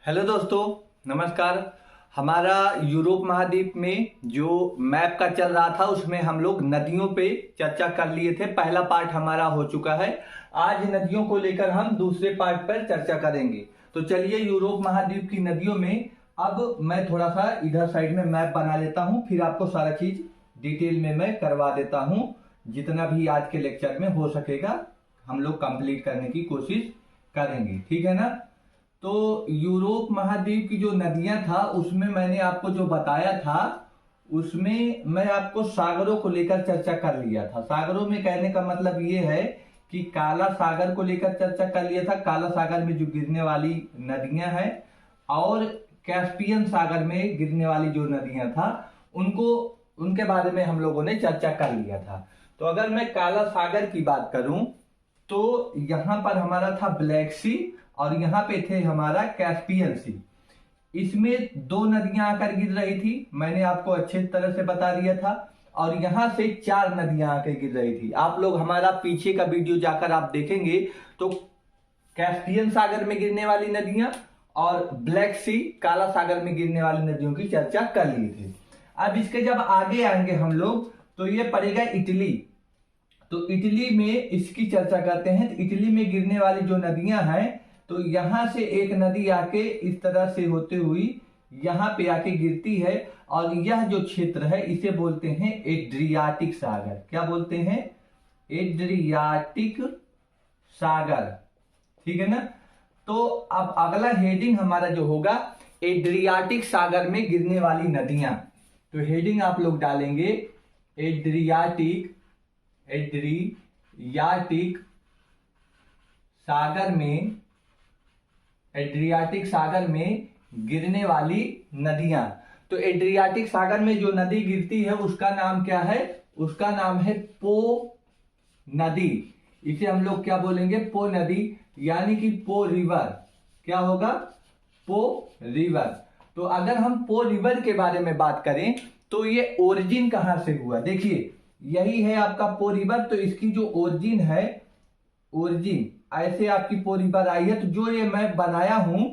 Hello दोस्तों, नमस्कार। हमारा यूरोप महाद्वीप में जो मैप का चल रहा था उसमें हम लोग नदियों पे चर्चा कर लिए थे। पहला पार्ट हमारा हो चुका है। आज नदियों को लेकर हम दूसरे पार्ट पर चर्चा करेंगे। तो चलिए, यूरोप महाद्वीप की नदियों में अब मैं थोड़ा सा इधर साइड में मैप बना लेता हूँ, फिर आपको सारा चीज डिटेल में मैं करवा देता हूँ। जितना भी आज के लेक्चर में हो सकेगा हम लोग कंप्लीट करने की कोशिश करेंगे, ठीक है ना। तो यूरोप महाद्वीप की जो नदियां था उसमें मैंने आपको जो बताया था उसमें मैं आपको सागरों को लेकर चर्चा कर लिया था। सागरों में कहने का मतलब ये है कि काला सागर को लेकर चर्चा कर लिया था। काला सागर में जो गिरने वाली नदियां हैं और कैस्पियन सागर में गिरने वाली जो नदियां था उनके बारे में हम लोगों ने चर्चा कर लिया था। तो अगर मैं काला सागर की बात करूं तो यहां पर हमारा था ब्लैक सी और यहाँ पे थे हमारा कैस्पियन सी। इसमें दो नदियां आकर गिर रही थी, मैंने आपको अच्छे तरह से बता दिया था। और यहां से 4 नदियां आकर गिर रही थी। आप लोग हमारा पीछे का वीडियो जाकर आप देखेंगे तो कैस्पियन सागर में गिरने वाली नदियां और ब्लैक सी काला सागर में गिरने वाली नदियों की चर्चा कर ली थी। अब इसके जब आगे आएंगे हम लोग तो ये पड़ेगा इटली। तो इटली में इसकी चर्चा करते हैं। तो इटली में गिरने वाली जो नदियां हैं, तो यहां से एक नदी आके इस तरह से होते हुई यहां पे आके गिरती है और यह जो क्षेत्र है इसे बोलते हैं एड्रियाटिक सागर। क्या बोलते हैं? एड्रियाटिक सागर, ठीक है ना। तो अब अगला हेडिंग हमारा जो होगा एड्रियाटिक सागर में गिरने वाली नदियां। तो हेडिंग आप लोग डालेंगे एड्रियाटिक सागर में, एड्रियाटिक सागर में गिरने वाली नदियां। तो एड्रियाटिक सागर में जो नदी गिरती है उसका नाम क्या है? उसका नाम है पो नदी। इसे हम लोग क्या बोलेंगे? पो नदी, यानी कि पो रिवर। क्या होगा? पो रिवर। तो अगर हम पो रिवर के बारे में बात करें तो ये ओरिजिन कहां से हुआ? देखिए, यही है आपका पो रिवर। तो इसकी जो ओरिजिन है, ओरिजिन ऐसे आपकी पो रिवर आई है। तो जो ये मैं बनाया हूं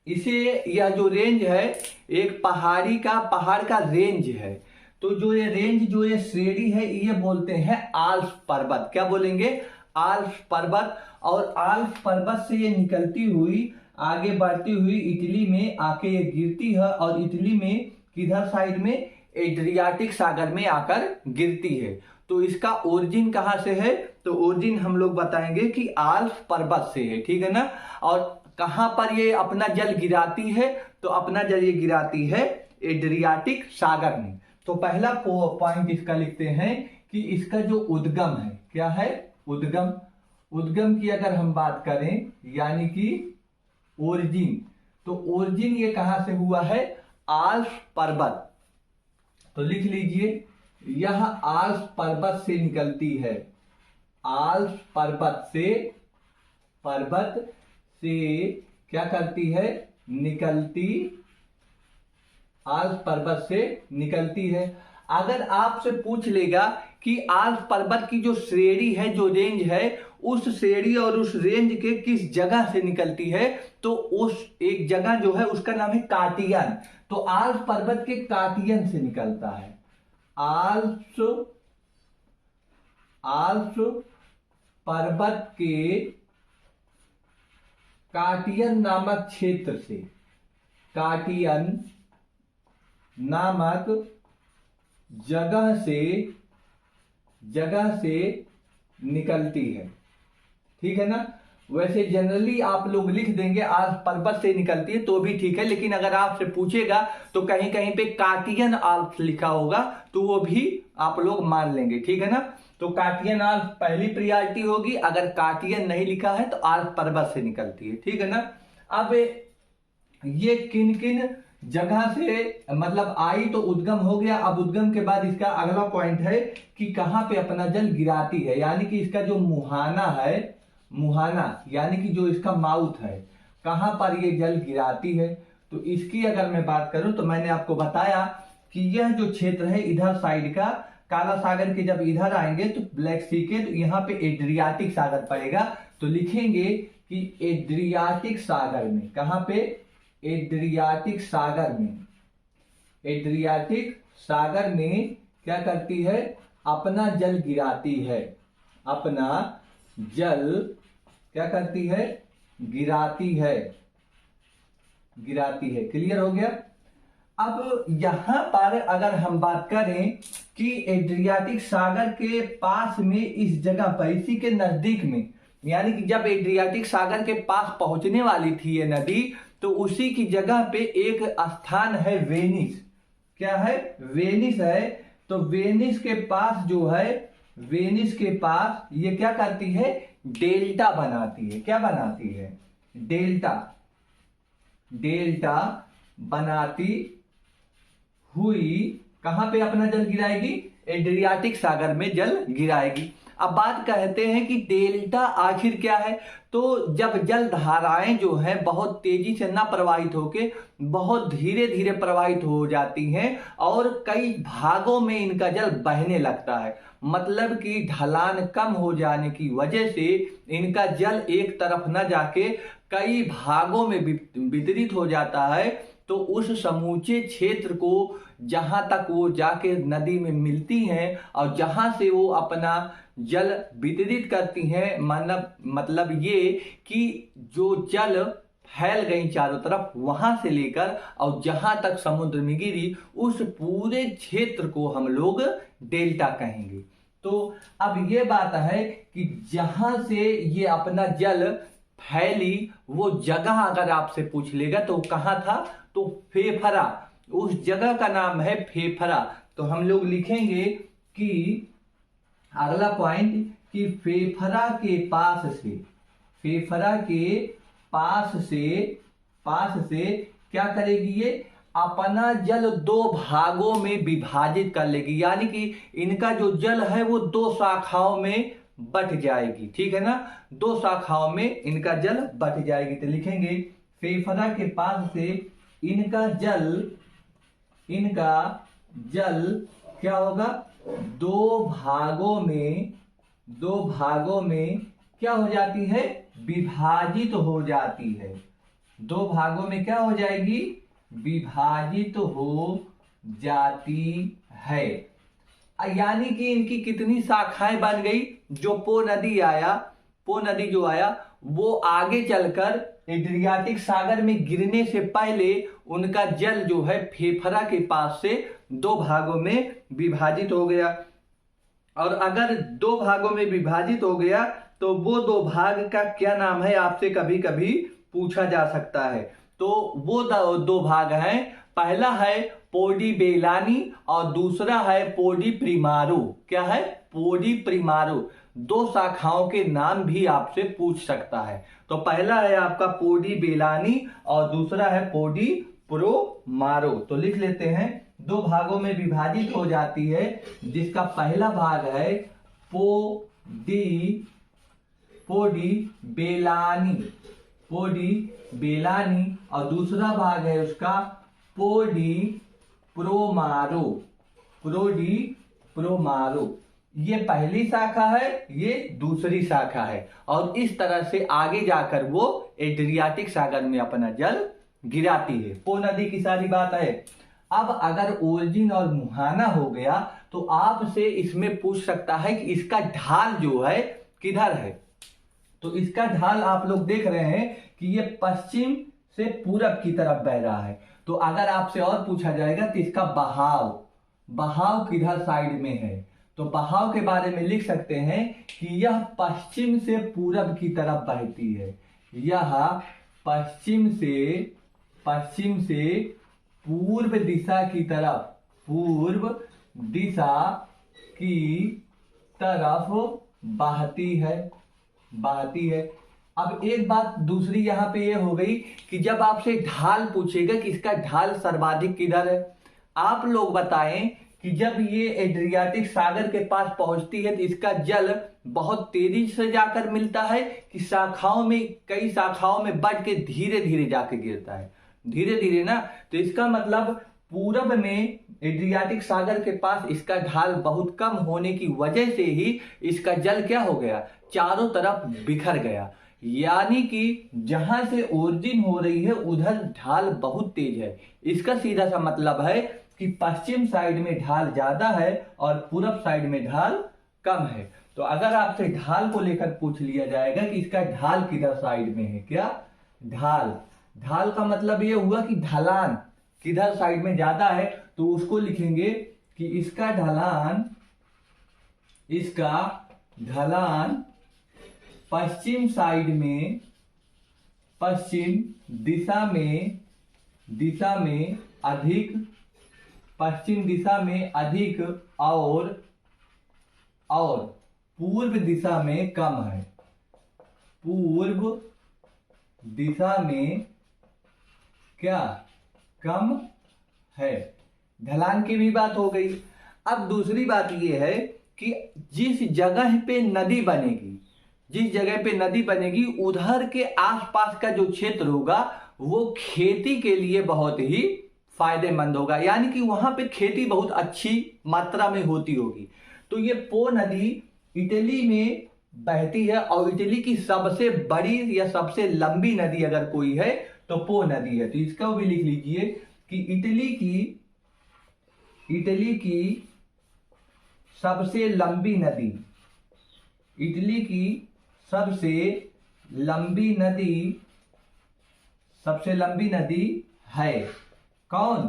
इसे, यह जो रेंज है एक पहाड़ का रेंज है। तो जो ये रेंज, जो ये श्रेणी है, ये बोलते हैं आल्प्स पर्वत। क्या बोलेंगे? आल्प्स पर्वत। और आल्प्स पर्वत से ये निकलती हुई आगे बढ़ती हुई इटली में आके ये गिरती है और इटली में किधर साइड में? एड्रियाटिक सागर में आकर गिरती है। तो इसका ओरिजिन कहां से है? तो ओरिजिन हम लोग बताएंगे कि आल्प्स पर्वत से है, ठीक है ना। और कहां पर ये अपना जल गिराती है? तो अपना जल ये गिराती है एड्रियाटिक सागर में। तो पहला पॉइंट इसका लिखते हैं कि इसका जो उद्गम है, क्या है? उद्गम की अगर हम बात करें, यानी कि ओरिजिन, तो ओरिजिन ये कहां से हुआ है? आल्प्स पर्वत। तो लिख लीजिए, यह आल्प्स पर्वत से निकलती है। आल्प्स पर्वत से क्या करती है? निकलती, आल्प्स पर्वत से निकलती है। अगर आपसे पूछ लेगा कि आल्प्स पर्वत की जो श्रेणी है, जो रेंज है, उस श्रेणी और उस रेंज के किस जगह से निकलती है, तो उस एक जगह जो है उसका नाम है कार्टियन। तो आल्प्स पर्वत के कार्टियन से निकलता है। आल्प्स पर्वत के कार्टियन नामक क्षेत्र से, कार्टियन नामक जगह से निकलती है, ठीक है ना। वैसे जनरली आप लोग लिख देंगे आल्प्स पर्वत से निकलती है तो भी ठीक है, लेकिन अगर आपसे पूछेगा तो कहीं कहीं पे कार्टियन आल्प्स लिखा होगा तो वो भी आप लोग मान लेंगे, ठीक है ना। तो कार्टियन आल्प्स पहली प्रायोरिटी होगी। अगर कार्टियन नहीं लिखा है तो आल्प्स पर्वत से निकलती है, ठीक है ना। अब ये किन किन जगह से मतलब आई, तो उद्गम हो गया। अब उद्गम के बाद इसका अगला पॉइंट है कि कहां पे अपना जल गिराती है, यानी कि इसका जो मुहाना है, मुहाना यानी कि जो इसका माउथ है, कहां पर ये जल गिराती है। तो इसकी अगर मैं बात करूं तो मैंने आपको बताया कि यह जो क्षेत्र है इधर साइड का, काला सागर के जब इधर आएंगे तो ब्लैक सी के, तो यहाँ पे एड्रियाटिक सागर पड़ेगा। तो लिखेंगे कि एड्रियाटिक सागर में, कहां पे? एड्रियाटिक सागर में, एड्रियाटिक सागर में क्या करती है? अपना जल गिराती है, अपना जल क्या करती है? गिराती है, गिराती है। क्लियर हो गया? अब यहां पर अगर हम बात करें कि एड्रियाटिक सागर के पास में, इस जगह पर, इसी के नजदीक में, यानी कि जब एड्रियाटिक सागर के पास पहुंचने वाली थी ये नदी, तो उसी की जगह पे एक स्थान है वेनिस। क्या है? वेनिस है। तो वेनिस के पास जो है, वेनिस के पास ये क्या करती है? डेल्टा बनाती है। क्या बनाती है? डेल्टा, डेल्टा बनाती हुई कहां पे अपना जल गिराएगी? एड्रियाटिक सागर में जल गिराएगी। अब बात कहते हैं कि डेल्टा आखिर क्या है? तो जब जल धाराएं जो है बहुत तेजी से ना प्रवाहित होके बहुत धीरे धीरे प्रवाहित हो जाती हैं और कई भागों में इनका जल बहने लगता है, मतलब कि ढलान कम हो जाने की वजह से इनका जल एक तरफ न जाके कई भागों में वितरित हो जाता है। तो उस समूचे क्षेत्र को जहां तक वो जाके नदी में मिलती हैं और जहां से वो अपना जल वितरित करती हैं, मतलब ये कि जो जल फैल गई चारों तरफ, वहां से लेकर और जहां तक समुद्र में गिरी, उस पूरे क्षेत्र को हम लोग डेल्टा कहेंगे। तो अब ये बात है कि जहां से ये अपना जल फैली, वो जगह अगर आपसे पूछ लेगा तो कहां था? तो फेफरा, उस जगह का नाम है फेफरा। तो हम लोग लिखेंगे कि अगला पॉइंट कि फेफरा के पास से, फेफरा के पास से क्या करेगी? ये अपना जल दो भागों में विभाजित कर लेगी, यानी कि इनका जो जल है वो दो शाखाओं में बट जाएगी। ठीक है ना? दो शाखाओं में इनका जल बट जाएगी। तो लिखेंगे फेफरा के पास से इनका जल क्या होगा? दो भागों में क्या हो जाती है? विभाजित हो जाती है। दो भागों में क्या हो जाएगी? विभाजित हो जाती है। यानी कि इनकी कितनी शाखाएं बन गई? जो पो नदी जो आया वो आगे चलकर एड्रियाटिक सागर में गिरने से पहले उनका जल जो है फेफरा के पास से दो भागों में विभाजित हो गया। और अगर दो भागों में विभाजित हो गया तो वो दो भाग का क्या नाम है? आपसे कभी कभी पूछा जा सकता है। तो वो दो भाग हैं, पहला है पोडी बेलानी और दूसरा है पोडी प्रिमारो। क्या है? पोडी प्रिमारो। दो शाखाओं के नाम भी आपसे पूछ सकता है। तो पहला है आपका पोडी बेलानी और दूसरा है पोडी प्रोमारो। तो लिख लेते हैं, दो भागों में विभाजित हो जाती है, जिसका पहला भाग है पोडी बेलानी और दूसरा भाग है उसका पोडी प्रोमारो। ये पहली शाखा है, ये दूसरी शाखा है, और इस तरह से आगे जाकर वो एड्रियाटिक सागर में अपना जल गिराती है। पो नदी की सारी बात है। अब अगर ओरिजिन और मुहाना हो गया तो आपसे इसमें पूछ सकता है कि इसका ढाल जो है किधर है। तो इसका ढाल आप लोग देख रहे हैं कि ये पश्चिम से पूरब की तरफ बह रहा है। तो अगर आपसे और पूछा जाएगा तो इसका बहाव किधर साइड में है, तो बहाव के बारे में लिख सकते हैं कि यह पश्चिम से पूरब की तरफ बहती है। यह पश्चिम से पूर्व दिशा की तरफ बहती है। अब एक बात दूसरी यहाँ पे ये हो गई कि जब आपसे ढाल पूछेगा कि इसका ढाल सर्वाधिक किधर है, आप लोग बताएं कि जब ये एड्रियाटिक सागर के पास पहुंचती है तो इसका जल बहुत तेजी से जाकर मिलता है कि कई शाखाओं में बढ़ के धीरे धीरे जाके गिरता है, धीरे धीरे ना। तो इसका मतलब पूरब में एड्रियाटिक सागर के पास इसका ढाल बहुत कम होने की वजह से ही इसका जल क्या हो गया? चारों तरफ बिखर गया। यानी कि जहां से ओरिजिन हो रही है उधर ढाल बहुत तेज है। इसका सीधा सा मतलब है कि पश्चिम साइड में ढाल ज्यादा है और पूरब साइड में ढाल कम है। तो अगर आपसे ढाल को लेकर पूछ लिया जाएगा कि इसका ढाल किधर साइड में है, क्या ढाल, ढाल का मतलब ये हुआ कि ढलान किधर साइड में ज्यादा है, तो उसको लिखेंगे कि इसका ढलान पश्चिम साइड में, पश्चिम दिशा में अधिक, पश्चिम दिशा में अधिक और पूर्व दिशा में कम है। पूर्व दिशा में क्या कम है। ढलान की भी बात हो गई। अब दूसरी बात यह है कि जिस जगह पे नदी बनेगी उधर के आसपास का जो क्षेत्र होगा वो खेती के लिए बहुत ही फायदेमंद होगा, यानी कि वहां पे खेती बहुत अच्छी मात्रा में होती होगी। तो ये पो नदी इटली में बहती है और इटली की सबसे बड़ी या सबसे लंबी नदी अगर कोई है तो पो नदी है। तो इसका भी लिख लीजिए कि इटली की सबसे लंबी नदी, इटली की सबसे लंबी नदी है कौन,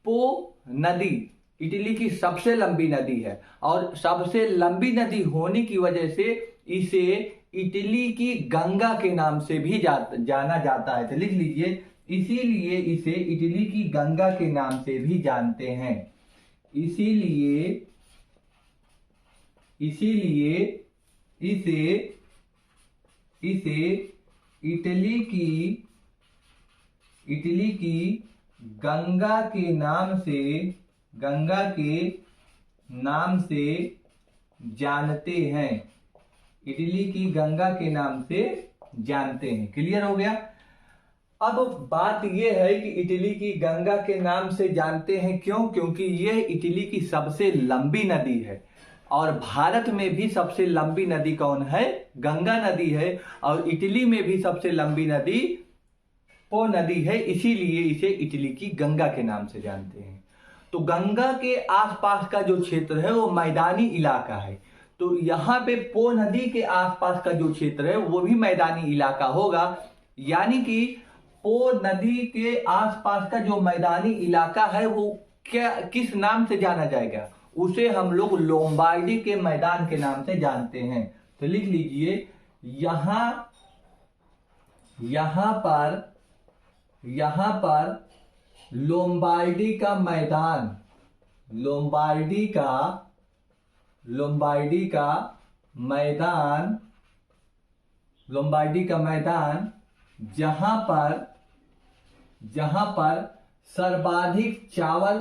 पो नदी इटली की सबसे लंबी नदी है। और सबसे लंबी नदी होने की वजह से इसे इटली की गंगा के नाम से भी जाना जाता है। तो लिख लीजिए, इसीलिए इसे इटली की गंगा के नाम से भी जानते हैं। इसीलिए इसे इटली की गंगा के नाम से जानते हैं। इटली की गंगा के नाम से जानते हैं। क्लियर हो गया। अब बात यह है कि इटली की गंगा के नाम से जानते हैं क्यों, क्योंकि यह इटली की सबसे लंबी नदी है और भारत में भी सबसे लंबी नदी कौन है, गंगा नदी है। और इटली में भी सबसे लंबी नदी पो नदी है, इसीलिए इसे इटली की गंगा के नाम से जानते हैं। तो गंगा के आसपास का जो क्षेत्र है वो मैदानी इलाका है। तो यहाँ पे पो नदी के आसपास का जो क्षेत्र है वो भी मैदानी इलाका होगा, यानी कि पो नदी के आसपास का जो मैदानी इलाका है वो किस नाम से जाना जाएगा, उसे हम लोग लोम्बार्डी के मैदान के नाम से जानते हैं। तो लिख लीजिए, यहां पर लोम्बार्डी का मैदान जहां पर सर्वाधिक चावल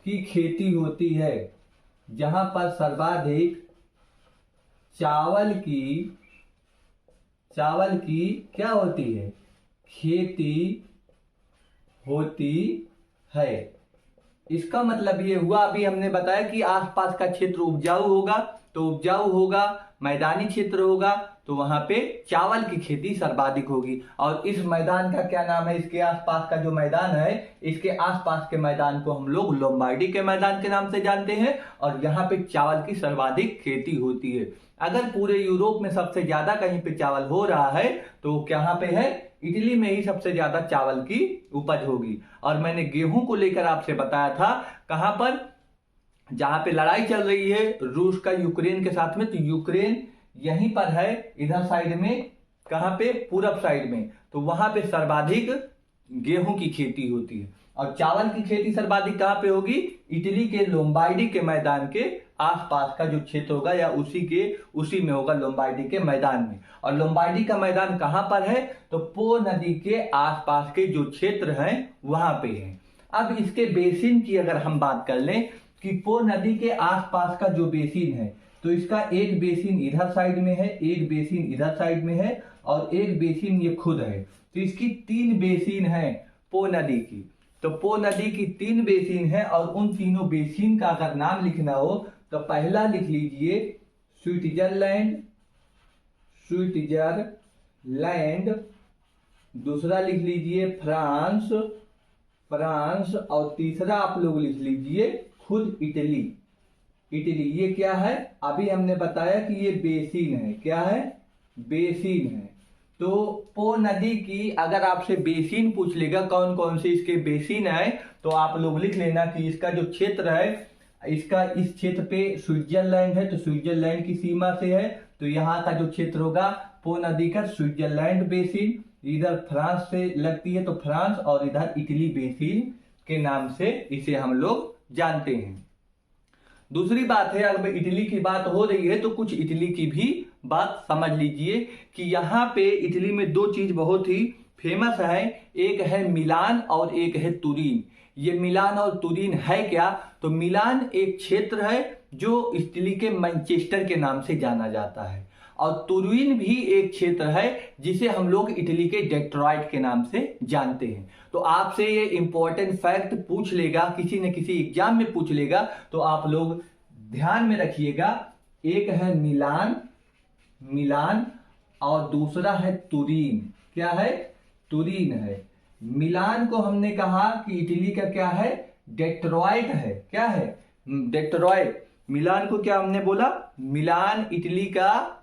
की खेती होती है, जहां पर सर्वाधिक चावल की क्या होती है, खेती होती है। इसका मतलब ये हुआ, अभी हमने बताया कि आसपास का क्षेत्र उपजाऊ होगा, तो उपजाऊ होगा, मैदानी क्षेत्र होगा, तो वहां पे चावल की खेती सर्वाधिक होगी। और इस मैदान का क्या नाम है, इसके आसपास का जो मैदान है, इसके आसपास के मैदान को हम लोग लोम्बार्डी के मैदान के नाम से जानते हैं। और यहाँ पे चावल की सर्वाधिक खेती होती है। अगर पूरे यूरोप में सबसे ज्यादा कहीं पे चावल हो रहा है तो कहाँ पे है, इटली में ही सबसे ज्यादा चावल की उपज होगी। और मैंने गेहूं को लेकर आपसे बताया था कहां पर, जहां पे लड़ाई चल रही है रूस का यूक्रेन के साथ में, तो यूक्रेन यहीं पर है, इधर साइड में, कहां पे, पूरब साइड में। तो वहां पे सर्वाधिक गेहूं की खेती होती है। और चावल की खेती सर्वाधिक कहां पे होगी, इटली के लोम्बार्डी के मैदान के आसपास का जो क्षेत्र होगा या उसी में होगा, लोम्बार्डी के मैदान में। और लोम्बार्डी का मैदान कहां पर है, तो पो नदी के आसपास के जो क्षेत्र हैं वहां पे है। अब इसके बेसिन की अगर हम बात कर लें कि पो नदी के आसपास का जो बेसिन है, तो इसका एक बेसिन इधर साइड में है, एक बेसिन इधर साइड में है और एक बेसिन ये खुद है। तो इसकी 3 बेसिन है पो नदी की। तो पो नदी की 3 बेसिन है और उन तीनों बेसिन का अगर नाम लिखना हो तो पहला लिख लीजिए स्विट्जरलैंड, लैंड, दूसरा लिख लीजिए फ्रांस, फ्रांस, और तीसरा आप लोग लिख लीजिए खुद इटली, इटली। ये क्या है? अभी हमने बताया कि ये बेसिन है। क्या है? बेसिन है। तो पो नदी की अगर आपसे बेसिन पूछ लेगा कौन कौन से इसके बेसिन है, तो आप लोग लिख लेना कि इसका जो क्षेत्र है, इसका इस क्षेत्र पे स्विट्जरलैंड है, तो स्विट्जरलैंड की सीमा से है, तो यहाँ का जो क्षेत्र होगा पो नदी का स्विट्जरलैंड बेसिन, इधर फ्रांस से लगती है तो फ्रांस, और इधर इटली बेसिन के नाम से इसे हम लोग जानते हैं। दूसरी बात है, अगर इटली की बात हो रही है तो कुछ इटली की भी बात समझ लीजिए कि यहाँ पे इटली में दो चीज बहुत ही फेमस है, एक है मिलान और एक है तुरीन। ये मिलान और तुरीन है क्या? तो मिलान एक क्षेत्र है जो इटली के मैनचेस्टर के नाम से जाना जाता है, और तुरीन भी एक क्षेत्र है जिसे हम लोग इटली के डेट्रॉइट के नाम से जानते हैं। तो आपसे ये इंपॉर्टेंट फैक्ट पूछ लेगा, किसी न किसी एग्जाम में पूछ लेगा, तो आप लोग ध्यान में रखिएगा। एक है मिलान, मिलान, और दूसरा है तुरीन। क्या है? तुरीन है। मिलान को हमने कहा कि इटली का क्या है? डेट्रॉइट है। क्या है? डेट्रॉइट। मिलान को क्या हमने बोला? मिलान इटली का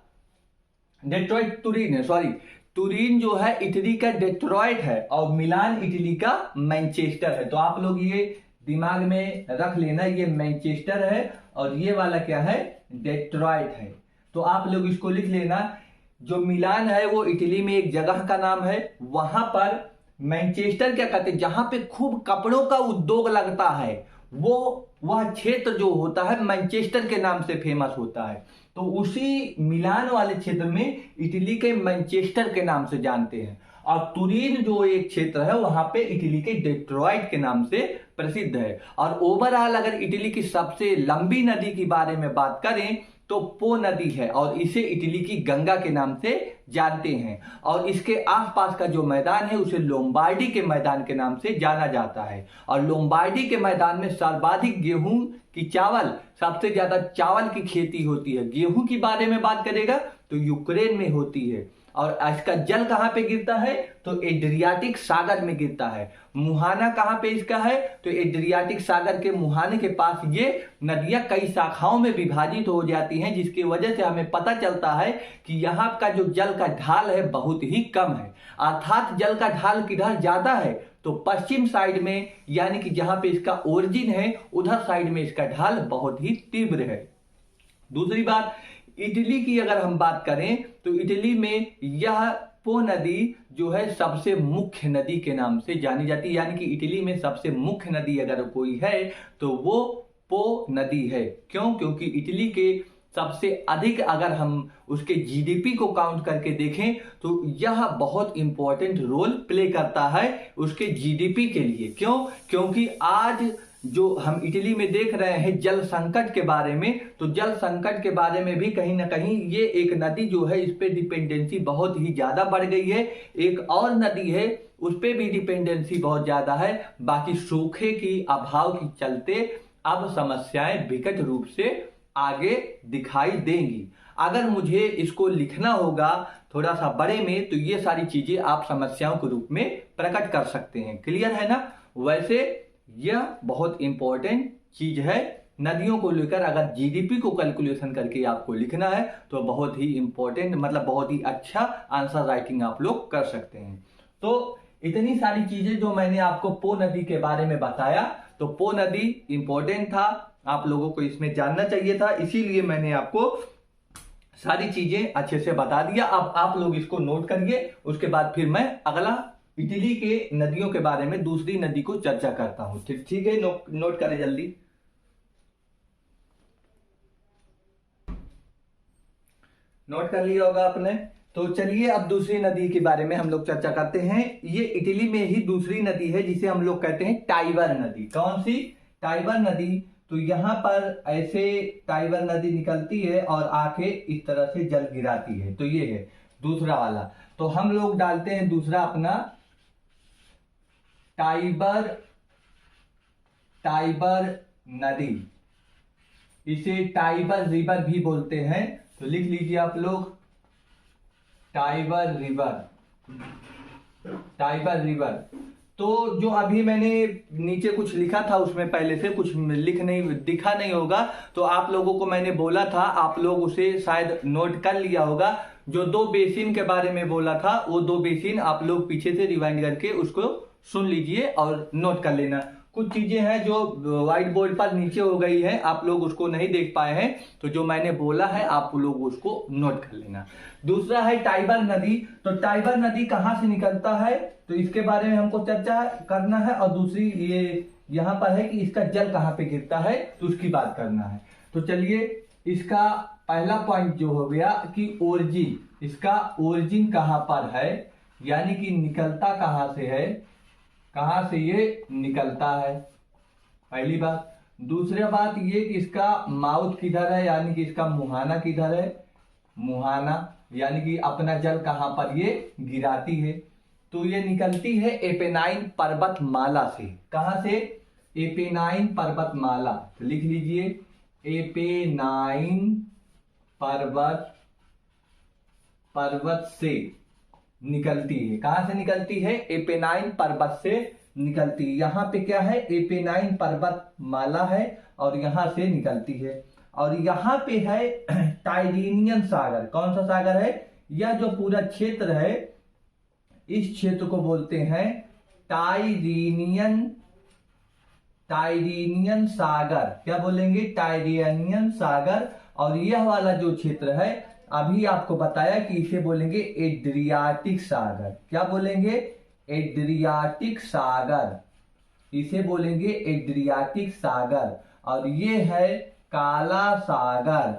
डेट्रॉइट, तुरीन है, सॉरी, तुरीन जो है इटली का डेट्रॉइट है और मिलान इटली का मैनचेस्टर है। तो आप लोग ये दिमाग में रख लेना, ये मैनचेस्टर है और ये वाला क्या है? डेट्रॉइट है। तो आप लोग इसको लिख लेना। जो मिलान है वो इटली में एक जगह का नाम है, वहां पर मैनचेस्टर क्या कहते हैं, जहां पे खूब कपड़ों का उद्योग लगता है, वो वह क्षेत्र जो होता है मैनचेस्टर के नाम से फेमस होता है। तो उसी मिलान वाले क्षेत्र में इटली के मैनचेस्टर के नाम से जानते हैं, और तुरीन जो एक क्षेत्र है वहां पे इटली के डेट्रॉइट के नाम से प्रसिद्ध है। और ओवरऑल अगर इटली की सबसे लंबी नदी के बारे में बात करें तो पो नदी है, और इसे इटली की गंगा के नाम से जानते हैं। और इसके आसपास का जो मैदान है उसे लोम्बार्डी के मैदान के नाम से जाना जाता है। और लोम्बार्डी के मैदान में सर्वाधिक गेहूं की चावल, सबसे ज्यादा चावल की खेती होती है। गेहूं की बारे में बात करेगा तो यूक्रेन में होती है। और इसका जल कहां पे गिरता है? तो एड्रियाटिक सागर में गिरता है। मुहाना कहां पे इसका है? तो एड्रियाटिक सागर के मुहाने के पास ये नदियां कई शाखाओं में विभाजित हो जाती हैं, जिसकी वजह से हमें पता चलता है कि यहाँ का जो जल का ढाल है बहुत ही कम है। अर्थात जल का ढाल किधर ज्यादा है? तो पश्चिम साइड में, यानी कि जहां पे इसका ओरिजिन है उधर साइड में इसका ढाल बहुत ही तीव्र है। दूसरी बात, इटली की अगर हम बात करें तो इटली में यह पो नदी जो है सबसे मुख्य नदी के नाम से जानी जाती है, यानी कि इटली में सबसे मुख्य नदी अगर कोई है तो वो पो नदी है। क्यों? क्योंकि इटली के सबसे अधिक अगर हम उसके जीडीपी को काउंट करके देखें तो यह बहुत इंपॉर्टेंट रोल प्ले करता है उसके जीडीपी के लिए। क्यों? क्योंकि आज जो हम इटली में देख रहे हैं जल संकट के बारे में, तो जल संकट के बारे में भी कहीं ना कहीं ये एक नदी जो है इस पे डिपेंडेंसी बहुत ही ज्यादा बढ़ गई है। एक और नदी है उस पे भी डिपेंडेंसी बहुत ज्यादा है। बाकी सूखे की अभाव के चलते अब समस्याएं विकट रूप से आगे दिखाई देंगी। अगर मुझे इसको लिखना होगा थोड़ा सा बड़े में तो ये सारी चीजें आप समस्याओं के रूप में प्रकट कर सकते हैं। क्लियर है ना? वैसे यह बहुत इंपॉर्टेंट चीज है। नदियों को लेकर अगर जीडीपी को कैलकुलेशन करके आपको लिखना है तो बहुत ही इंपॉर्टेंट, मतलब बहुत ही अच्छा आंसर राइटिंग आप लोग कर सकते हैं। तो इतनी सारी चीजें जो मैंने आपको पो नदी के बारे में बताया, तो पो नदी इंपॉर्टेंट था, आप लोगों को इसमें जानना चाहिए था, इसीलिए मैंने आपको सारी चीजें अच्छे से बता दिया। अब आप लोग इसको नोट करिए, उसके बाद फिर मैं अगला इटली के नदियों के बारे में दूसरी नदी को चर्चा करता हूं। ठीक है, नोट करें जल्दी। नोट कर लिया होगा आपने। तो चलिए अब दूसरी नदी के बारे में हम लोग चर्चा करते हैं। ये इटली में ही दूसरी नदी है जिसे हम लोग कहते हैं टाइबर नदी। कौन सी? टाइबर नदी। तो यहां पर ऐसे टाइबर नदी निकलती है और आके इस तरह से जल गिराती है। तो ये है दूसरा वाला। तो हम लोग डालते हैं दूसरा अपना टाइबर, टाइबर नदी, इसे टाइबर रिवर भी बोलते हैं। तो लिख लीजिए आप लोग टाइबर रिवर, टाइबर रिवर। तो जो अभी मैंने नीचे कुछ लिखा था उसमें पहले से कुछ लिख नहीं दिखा नहीं होगा, तो आप लोगों को मैंने बोला था, आप लोग उसे शायद नोट कर लिया होगा। जो 2 बेसिन के बारे में बोला था वो 2 बेसिन आप लोग पीछे से रिवाइंड करके उसको सुन लीजिए और नोट कर लेना। कुछ चीजें हैं जो व्हाइट बोर्ड पर नीचे हो गई है, आप लोग उसको नहीं देख पाए हैं, तो जो मैंने बोला है आप लोग उसको नोट कर लेना। दूसरा है टाइबर नदी। तो टाइबर नदी कहाँ से निकलता है, तो इसके बारे में हमको चर्चा करना है। और दूसरी ये यहाँ पर है कि इसका जल कहाँ पे गिरता है, तो उसकी बात करना है। तो चलिए, इसका पहला पॉइंट जो हो गया कि ओरिजिन, इसका ओरिजिन कहाँ पर है, यानी कि निकलता कहाँ से है, कहाँ से ये निकलता है, पहली बात। दूसरी बात ये कि इसका माउथ किधर है, यानी कि इसका मुहाना किधर है, मुहाना, यानी कि अपना जल कहाँ पर ये गिराती है। तो ये निकलती है एपेनाइन पर्वतमाला से। कहाँ से, एपेनाइन पर्वतमाला। तो लिख लीजिए, एपेनाइन पर्वत से निकलती है। कहां से निकलती है, एपेनाइन पर्वत से निकलती है। यहाँ पे क्या है, एपेनाइन पर्वतमाला है और यहां से निकलती है। और यहाँ पे है टाइरीनियन सागर। कौन सा सागर है, यह जो पूरा क्षेत्र है इस क्षेत्र को बोलते हैं टाइरीनियन सागर। क्या बोलेंगे, टाइरीनियन सागर। और यह वाला जो क्षेत्र है अभी आपको बताया कि इसे बोलेंगे एड्रियाटिक सागर। क्या बोलेंगे, एड्रियाटिक सागर, इसे बोलेंगे एड्रियाटिक सागर। और ये है काला सागर।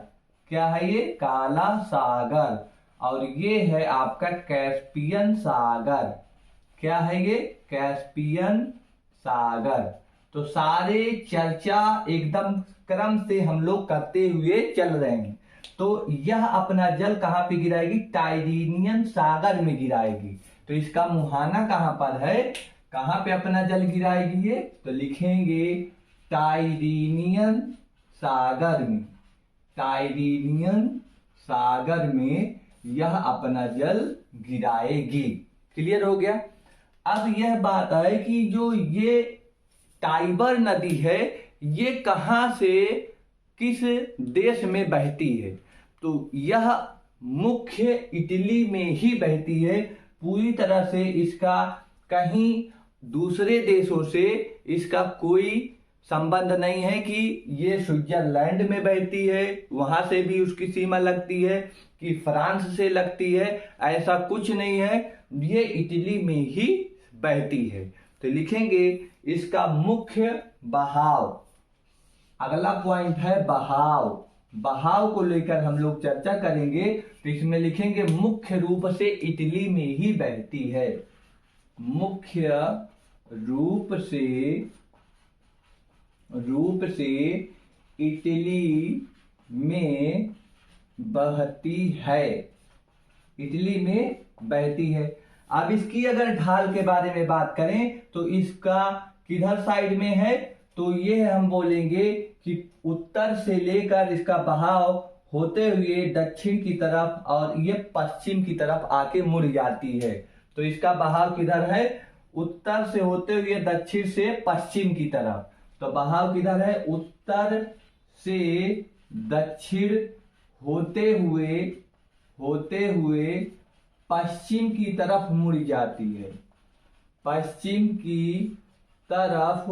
क्या है ये, काला सागर। और ये है आपका कैस्पियन सागर। क्या है ये, कैस्पियन सागर। तो सारे चर्चा एकदम क्रम से हम लोग करते हुए चल रहे हैं। तो यह अपना जल कहां पे गिराएगी, टाइरीनियन सागर में गिराएगी। तो इसका मुहाना कहां पर है, कहां पे अपना जल गिराएगी ये, तो लिखेंगे टाइरीनियन सागर में। टाइरीनियन सागर में यह अपना जल गिराएगी। क्लियर हो गया। अब यह बात है कि जो ये टाइबर नदी है ये कहां से किस देश में बहती है, तो यह मुख्य इटली में ही बहती है। पूरी तरह से इसका कहीं दूसरे देशों से इसका कोई संबंध नहीं है कि ये स्विट्जरलैंड में बहती है, वहां से भी उसकी सीमा लगती है, कि फ्रांस से लगती है, ऐसा कुछ नहीं है। ये इटली में ही बहती है। तो लिखेंगे इसका मुख्य बहाव। अगला पॉइंट है बहाव। बहाव को लेकर हम लोग चर्चा करेंगे। तो इसमें लिखेंगे मुख्य रूप से इटली में ही बहती है। मुख्य रूप से इटली में बहती है। इटली में बहती है। अब इसकी अगर ढाल के बारे में बात करें तो इसका किधर साइड में है, तो ये हम बोलेंगे कि उत्तर से लेकर इसका बहाव होते हुए दक्षिण की तरफ और ये पश्चिम की तरफ आके मुड़ जाती है। तो इसका बहाव किधर है, उत्तर से होते हुए दक्षिण से पश्चिम की तरफ। तो बहाव किधर है, उत्तर से दक्षिण होते हुए पश्चिम की तरफ मुड़ जाती है। पश्चिम की तरफ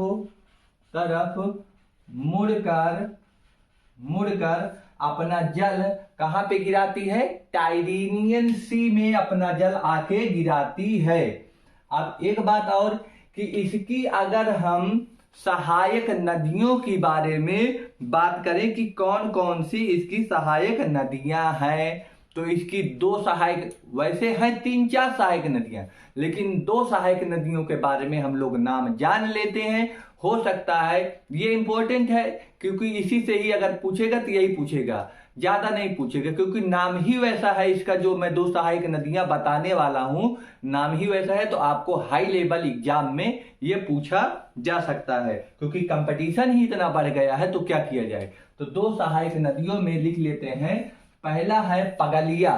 मुड़कर अपना जल कहां पे गिराती है, टाइरीनियन सी में अपना जल आके गिराती है। अब एक बात और कि इसकी अगर हम सहायक नदियों के बारे में बात करें कि कौन कौन सी इसकी सहायक नदियां हैं, तो इसकी 2 सहायक, वैसे हैं 3-4 सहायक नदियां, लेकिन 2 सहायक नदियों के बारे में हम लोग नाम जान लेते हैं। हो सकता है ये इंपॉर्टेंट है क्योंकि इसी से ही अगर पूछेगा तो यही पूछेगा, ज्यादा नहीं पूछेगा, क्योंकि नाम ही वैसा है इसका। जो मैं 2 सहायक नदियां बताने वाला हूं नाम ही वैसा है, तो आपको हाई लेवल एग्जाम में ये पूछा जा सकता है, क्योंकि कंपटीशन ही इतना बढ़ गया है तो क्या किया जाए। तो 2 सहायक नदियों में लिख लेते हैं। पहला है पगलिया।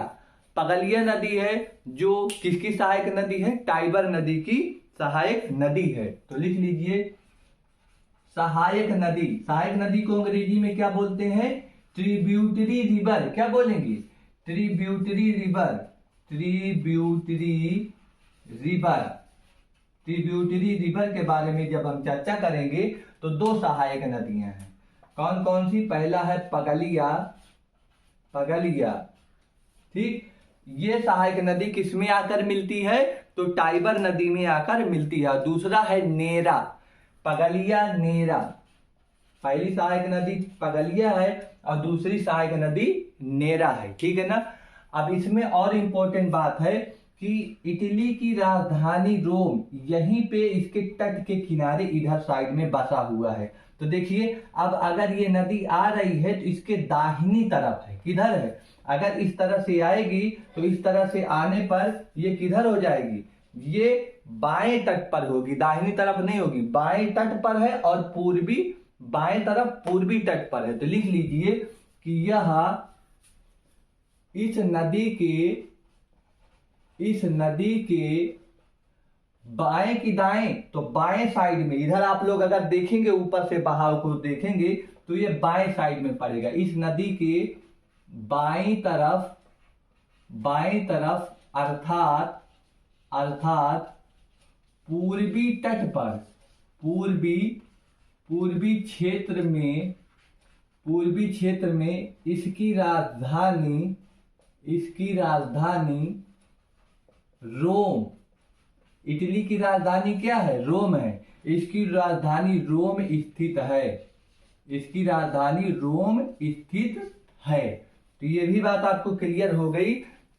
पगलिया नदी है जो किसकी सहायक नदी है, टाइबर नदी की सहायक नदी है। तो लिख लीजिए सहायक नदी। सहायक नदी को अंग्रेजी में क्या बोलते हैं, ट्रिब्यूटरी रिवर। क्या बोलेंगे, tributary river. Tributary river. Tributary river के बारे में जब हम चर्चा करेंगे तो दो सहायक नदियां हैं। कौन कौन सी, पहला है पगलिया। पगलिया, ठीक, ये सहायक नदी किसमें आकर मिलती है, तो टाइबर नदी में आकर मिलती है। दूसरा है नेरा। पगलिया नेरा, पहली सहायक नदी पगलिया है और दूसरी सहायक नदी नेरा है, ठीक है ना। अब इसमें और इंपॉर्टेंट बात है कि इटली की राजधानी रोम यहीं पे इसके तट के किनारे इधर साइड में बसा हुआ है। तो देखिए अब अगर ये नदी आ रही है तो इसके दाहिनी तरफ है, किधर है, अगर इस तरह से आएगी तो इस तरह से आने पर ये किधर हो जाएगी, ये बाएं तट पर होगी, दाहिनी तरफ नहीं होगी, बाएं तट पर है और पूर्वी, बाएं तरफ पूर्वी तट पर है। तो लिख लीजिए कि यह इस नदी के बाएं की दाएं, तो बाएं साइड में, इधर आप लोग अगर देखेंगे ऊपर से बहाव को देखेंगे तो ये बाएं साइड में पड़ेगा। इस नदी के बाएं तरफ अर्थात पूर्वी तट पर, पूर्वी क्षेत्र में इसकी राजधानी रोम। इटली की राजधानी क्या है, रोम है। इसकी राजधानी रोम स्थित है। इसकी राजधानी रोम स्थित है। तो ये भी बात आपको क्लियर हो गई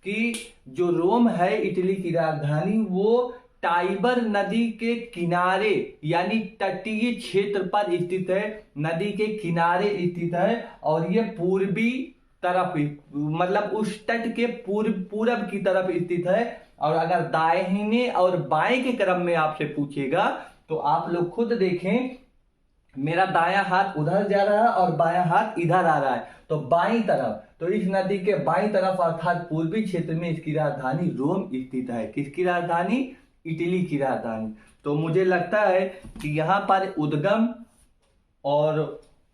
कि जो रोम है इटली की राजधानी, वो टाइबर नदी के किनारे यानी तटीय क्षेत्र पर स्थित है, नदी के किनारे स्थित है और ये पूर्वी तरफ, मतलब उस तट के पूरब की तरफ स्थित है। और अगर दाहिने और बाएं के क्रम में आपसे पूछेगा तो आप लोग खुद देखें, मेरा दायां हाथ उधर जा रहा है और बायां हाथ इधर आ रहा है, तो बाईं तरफ, तो इस नदी के बाईं तरफ अर्थात पूर्वी क्षेत्र में इसकी राजधानी रोम स्थित है। किसकी राजधानी, इटली की राजधानी। तो मुझे लगता है कि यहाँ पर उद्गम और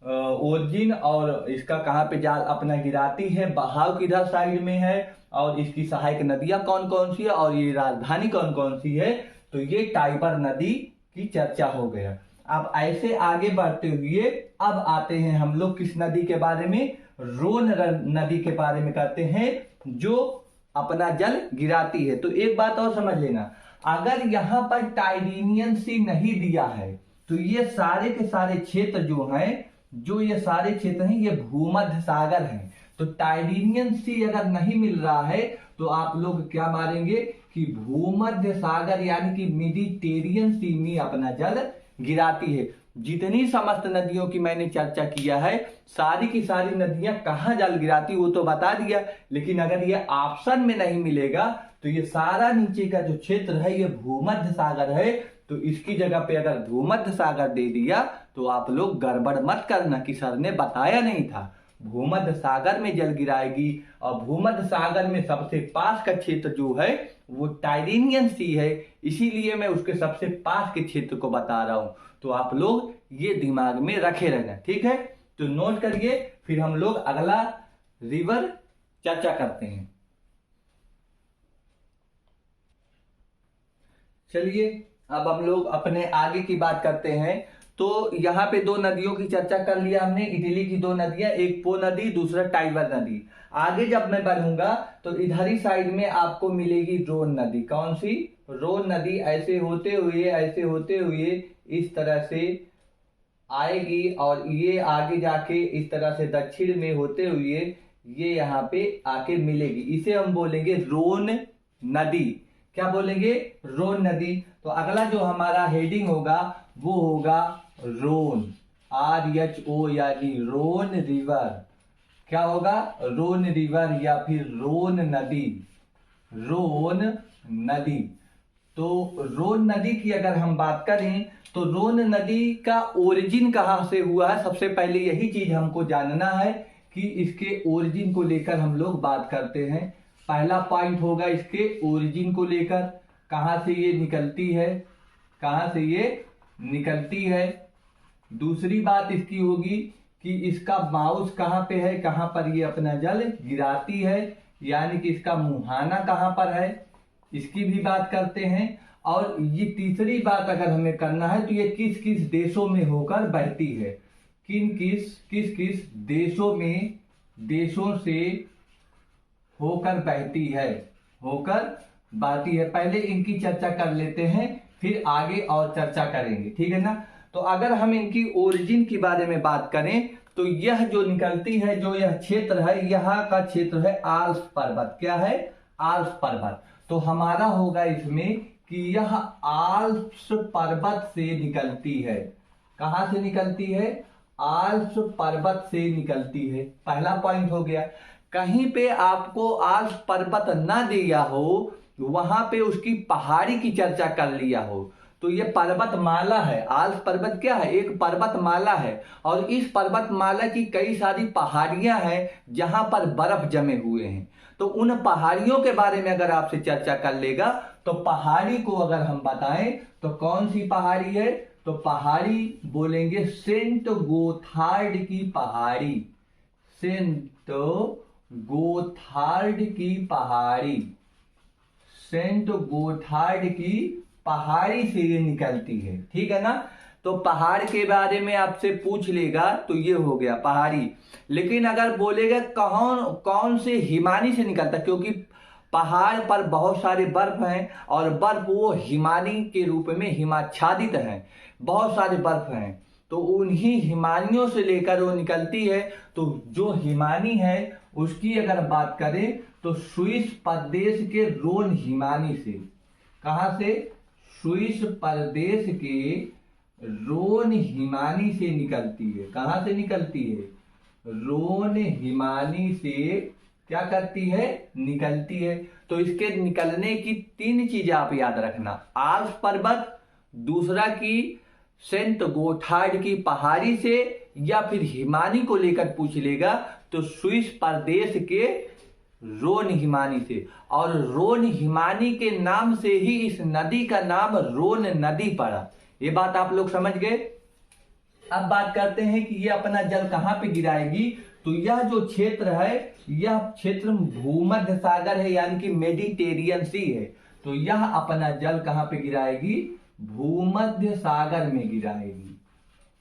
ओरिजिन और इसका कहाँ पे जाल अपना गिराती है, बहाव किधर साइड में है और इसकी सहायक नदियां कौन कौन सी है और ये राजधानी कौन कौन सी है। तो ये टाइबर नदी की चर्चा हो गया। अब ऐसे आगे बढ़ते हुए अब आते हैं हम लोग किस नदी के बारे में, रोन नदी के बारे में करते हैं जो अपना जल गिराती है। तो एक बात और समझ लेना, अगर यहाँ पर टाइडिनियन सी नहीं दिया है तो ये सारे के सारे क्षेत्र ये सारे क्षेत्र हैं ये भूमध्य सागर हैं। तो टाइडिनियन सी अगर नहीं मिल रहा है तो आप लोग क्या मारेंगे कि भूमध्य सागर यानी कि मेडिटेरियन सी में अपना जल गिराती है। जितनी समस्त नदियों की मैंने चर्चा किया है, सारी की सारी नदियां कहाँ जल गिराती वो तो बता दिया, लेकिन अगर ये ऑप्शन में नहीं मिलेगा तो ये सारा नीचे का जो क्षेत्र है ये भूमध्य सागर है। तो इसकी जगह पे अगर भूमध्य सागर दे दिया तो आप लोग गड़बड़ मत करना कि सर ने बताया नहीं था। भूमध्य सागर में जल गिराएगी और भूमध्य सागर में सबसे पास का क्षेत्र जो है वो टाइडिनियन सी है, इसीलिए मैं उसके सबसे पास के क्षेत्र को बता रहा हूं। तो आप लोग ये दिमाग में रखे रहना, ठीक है। तो नोट करिए, फिर हम लोग अगला रिवर चर्चा करते हैं। चलिए अब हम लोग अपने आगे की बात करते हैं। तो यहाँ पे दो नदियों की चर्चा कर लिया हमने, इटली की दो नदियां, एक पो नदी दूसरा टाइबर नदी। आगे जब मैं बढ़ूंगा तो इधर ही साइड में आपको मिलेगी रोन नदी। कौन सी, रोन नदी ऐसे होते हुए इस तरह से आएगी और ये आगे जाके इस तरह से दक्षिण में होते हुए ये यहाँ पे आके मिलेगी। इसे हम बोलेंगे रोन नदी। क्या बोलेंगे, रोन नदी। तो अगला जो हमारा हेडिंग होगा वो होगा रोन, RHO यानी रोन रिवर। क्या होगा, रोन रिवर या फिर रोन नदी, रोन नदी। तो रोन नदी की अगर हम बात करें तो रोन नदी का ओरिजिन कहाँ से हुआ है, सबसे पहले यही चीज हमको जानना है कि इसके ओरिजिन को लेकर हम लोग बात करते हैं। पहला पॉइंट होगा इसके ओरिजिन को लेकर, कहां से ये निकलती है, कहां से ये निकलती है। दूसरी बात इसकी होगी कि इसका माउस कहां पे है, कहां पर ये अपना जल गिराती है, यानी कि इसका मुहाना कहां पर है, इसकी भी बात करते हैं। और ये तीसरी बात अगर हमें करना है तो ये किस किस देशों में होकर बहती है, किस किस देशों से होकर बहती है, होकर बहती है। पहले इनकी चर्चा कर लेते हैं, फिर आगे और चर्चा करेंगे, ठीक है ना। तो अगर हम इनकी ओरिजिन के बारे में बात करें तो यह जो निकलती है, जो यह क्षेत्र है, यहाँ का क्षेत्र है आल्प्स पर्वत। क्या है? आल्प्स पर्वत। तो हमारा होगा इसमें कि यह आल्प्स पर्वत से निकलती है। कहां से निकलती है? आल्प्स पर्वत से निकलती है। पहला पॉइंट हो गया। कहीं पे आपको आल्प्स पर्वत ना दिया हो, वहां पे उसकी पहाड़ी की चर्चा कर लिया हो, तो ये पर्वतमाला है। आल्प्स पर्वत क्या है? एक पर्वतमाला है। और इस पर्वतमाला की कई सारी पहाड़ियां हैं जहां पर बर्फ जमे हुए हैं। तो उन पहाड़ियों के बारे में अगर आपसे चर्चा कर लेगा तो पहाड़ी को अगर हम बताएं तो कौन सी पहाड़ी है, तो पहाड़ी बोलेंगे सेंट गोथार्ड की पहाड़ी। सेंट गोथार्ड की पहाड़ी, सेंट गोथार्ड की पहाड़ी से ये निकलती है, ठीक है ना। तो पहाड़ के बारे में आपसे पूछ लेगा तो ये हो गया पहाड़ी। लेकिन अगर बोलेगा कौन से हिमानी से निकलता, क्योंकि पहाड़ पर बहुत सारे बर्फ हैं और बर्फ वो हिमानी के रूप में हिमाच्छादित हैं, बहुत सारे बर्फ हैं, तो उन्हीं हिमानियों से लेकर वो निकलती है। तो जो हिमानी है उसकी अगर बात करें तो स्विस प्रदेश के रोन हिमानी से। कहां से? स्विस प्रदेश के रोन हिमानी से निकलती है। कहां से निकलती है? रोन हिमानी से क्या करती है? निकलती है। तो इसके निकलने की तीन चीजें आप याद रखना, आल्प्स पर्वत, दूसरा की सेंट गोथार्ड की पहाड़ी से, या फिर हिमानी को लेकर पूछ लेगा तो स्विस प्रदेश के रोन हिमानी से। और रोन हिमानी के नाम से ही इस नदी का नाम रोन नदी पड़ा। ये बात आप लोग समझ गए। अब बात करते हैं कि ये अपना जल कहां पे गिराएगी। तो यह जो क्षेत्र है, यह क्षेत्र भूमध्य सागर है, यानी कि मेडिटेरियन सी है। तो यह अपना जल कहां पे गिराएगी? भूमध्य सागर में गिराएगी।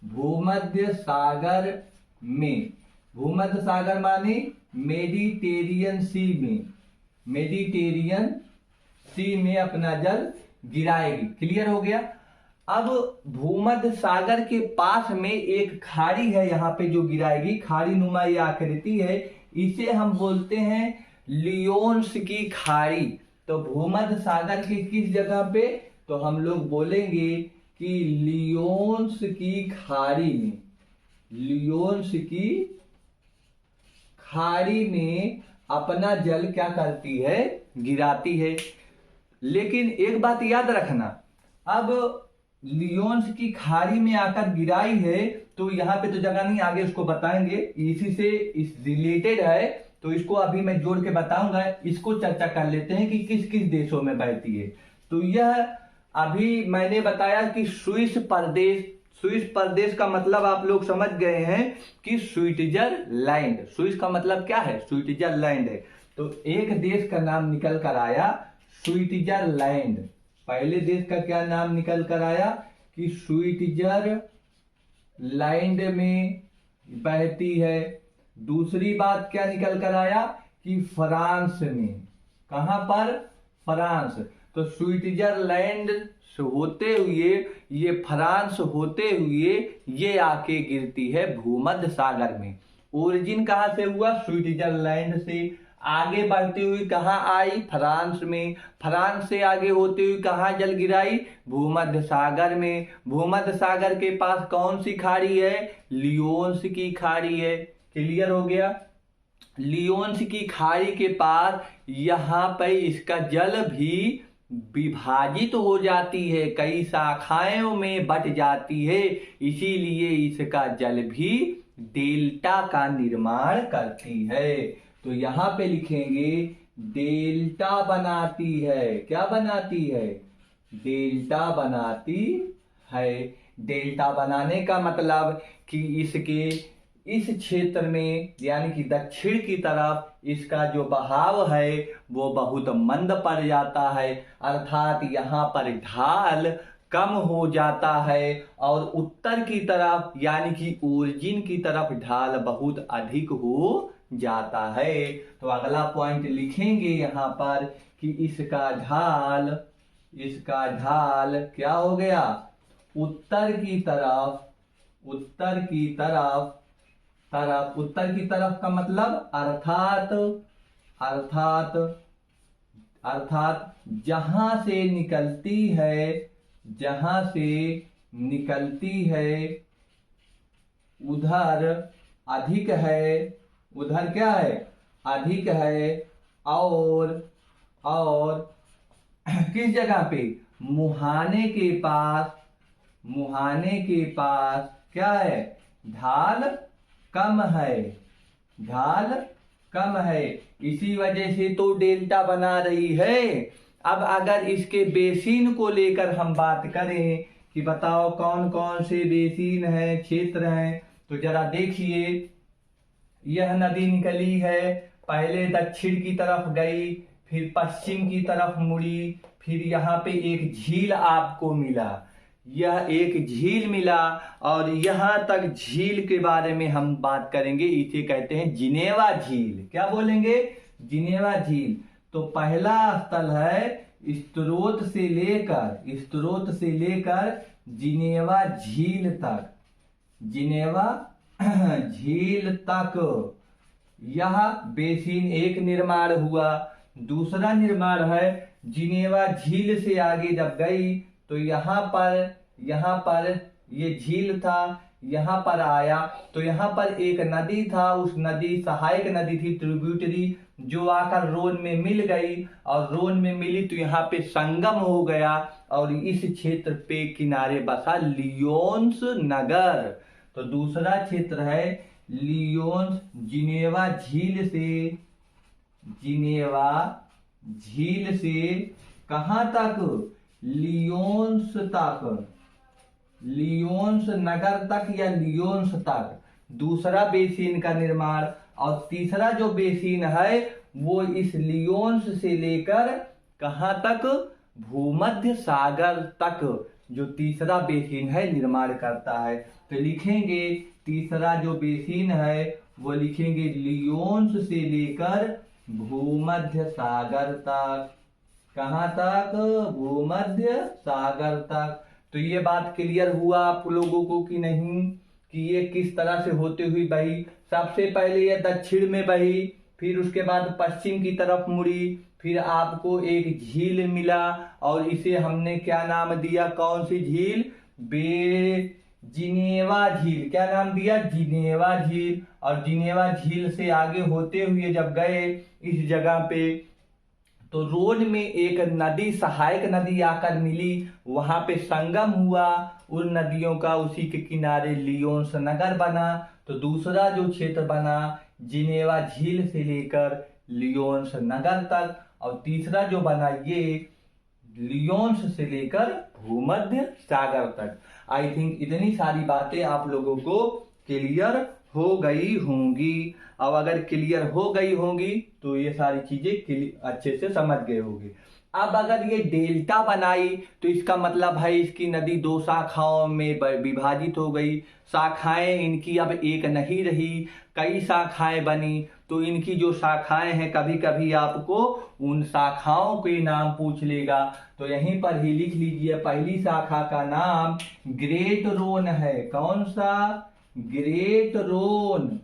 भूमध्य सागर में, भूमध्य सागर माने मेडिटेरियन सी में, मेडिटेरियन सी में अपना जल गिराएगी। क्लियर हो गया। अब भूमध्य सागर के पास में एक खाड़ी है, यहाँ पे जो गिराएगी, खाड़ी नुमा ये आकृति है, इसे हम बोलते हैं लियोन्स की खाड़ी। तो भूमध्य सागर के किस जगह पे? तो हम लोग बोलेंगे कि लियोन्स की खाड़ी में, लियोन्स की खाड़ी में अपना जल क्या करती है? गिराती है। लेकिन एक बात याद रखना, अब लियोन्स की खाड़ी में आकर गिराई है तो यहाँ पे तो जगह नहीं, आगे उसको बताएंगे, इसी से इस रिलेटेड है, तो इसको अभी मैं जोड़ के बताऊंगा। इसको चर्चा कर लेते हैं कि किस किस देशों में बहती है। तो यह अभी मैंने बताया कि स्विस प्रदेश, स्विस प्रदेश का मतलब आप लोग समझ गए हैं कि स्विट्जरलैंड। स्विस का मतलब क्या है? स्विट्जरलैंड है। तो एक देश का नाम निकल कर आया स्विट्जरलैंड। पहले देश का क्या नाम निकल कर आया कि स्विट्जरलैंड में बहती है। दूसरी बात क्या निकल कर आया कि फ्रांस में। कहां पर? फ्रांस। तो स्विट्जरलैंड से होते हुए, ये फ्रांस होते हुए ये आके गिरती है भूमध्य सागर में। ओरिजिन कहां से हुआ? स्विट्जरलैंड से। आगे बढ़ती हुई कहां आई? फ्रांस में। फ्रांस से आगे होते हुए कहां जल गिराई? भूमध्य सागर में। भूमध्य सागर के पास कौन सी खाड़ी है? लियोन्स की खाड़ी है। क्लियर हो गया। लियोन्स की खाड़ी के पास यहाँ पे इसका जल भी विभाजित हो जाती है, कई शाखाओं में बट जाती है, इसीलिए इसका जल भी डेल्टा का निर्माण करती है। तो यहाँ पे लिखेंगे डेल्टा बनाती है। क्या बनाती है? डेल्टा बनाती है। डेल्टा बनाने का मतलब कि इसके इस क्षेत्र में यानी कि दक्षिण की तरफ इसका जो बहाव है वो बहुत मंद पड़ जाता है, अर्थात यहाँ पर ढाल कम हो जाता है, और उत्तर की तरफ यानी कि ओरिजिन की तरफ ढाल बहुत अधिक हो जाता है। तो अगला पॉइंट लिखेंगे यहाँ पर कि इसका ढाल क्या हो गया? उत्तर की तरफ उत्तर की तरफ का मतलब अर्थात जहां से निकलती है उधर अधिक है। उधर क्या है? अधिक है। और किस जगह पे? मुहाने के पास क्या है? ढाल कम है। इसी वजह से तो डेल्टा बना रही है। अब अगर इसके बेसिन को लेकर हम बात करें कि बताओ कौन कौन से बेसिन है, क्षेत्र हैं, तो जरा देखिए, यह नदी निकली है, पहले दक्षिण की तरफ गई, फिर पश्चिम की तरफ मुड़ी, फिर यहाँ पे एक झील आपको मिला, यह एक झील मिला, और यहाँ तक झील के बारे में हम बात करेंगे। इसे कहते हैं जिनेवा झील। क्या बोलेंगे? जिनेवा झील। तो पहला स्थल है स्रोत से लेकर जिनेवा झील तक यह बेसिन एक निर्माण हुआ। दूसरा निर्माण है जिनेवा झील से आगे जब गई तो यहाँ पर ये झील था, यहाँ पर आया तो यहाँ पर एक नदी था, उस नदी सहायक नदी थी, ट्रिब्यूटरी, जो आकर रोन में मिल गई, और रोन में मिली तो यहाँ पे संगम हो गया, और इस क्षेत्र पे किनारे बसा लियोन्स नगर। तो दूसरा क्षेत्र है लियोन्स, जिनेवा झील से कहां तक? लियोन्स नगर तक या लियोन्स तक दूसरा बेसिन का निर्माण। और तीसरा जो बेसिन है वो इस लियोन्स से लेकर कहां तक? भूमध्य सागर तक जो तीसरा बेसिन है निर्माण करता है। तो लिखेंगे तीसरा जो बेसिन है वो लिखेंगे लियोन्स से लेकर भूमध्य सागर तक। कहां तक? भूमध्य सागर तक। तो ये बात क्लियर हुआ आप लोगों को कि नहीं, कि ये किस तरह से होते हुए बही? सबसे पहले ये दक्षिण में बही, फिर उसके बाद पश्चिम की तरफ मुड़ी, फिर आपको एक झील मिला, और इसे हमने क्या नाम दिया? कौन सी झील? जिनेवा झील। क्या नाम दिया? जिनेवा झील। और जिनेवा झील से आगे होते हुए जब गए इस जगह पे, तो रोड में एक नदी, सहायक नदी आकर मिली, वहां पे संगम हुआ उन नदियों का, उसी के किनारे लियोन्स नगर बना। तो दूसरा जो क्षेत्र बना जिनेवा झील से लेकर लियोन्स नगर तक, और तीसरा जो बना ये लियोन्स से लेकर भूमध्य सागर तक। आई थिंक इतनी सारी बातें आप लोगों को क्लियर हो गई होंगी। अब अगर क्लियर हो गई होंगी तो ये सारी चीजें अच्छे से समझ गए होंगे। अब अगर ये डेल्टा बनाई तो इसका मतलब है इसकी नदी दो शाखाओं में विभाजित हो गई, शाखाएं इनकी अब एक नहीं रही, कई शाखाएं बनी। तो इनकी जो शाखाएं हैं, कभी कभी आपको उन शाखाओं के नाम पूछ लेगा, तो यहीं पर ही लिख लीजिए। पहली शाखा का नाम ग्रेट रोन है। कौन सा? ग्रेट रोन।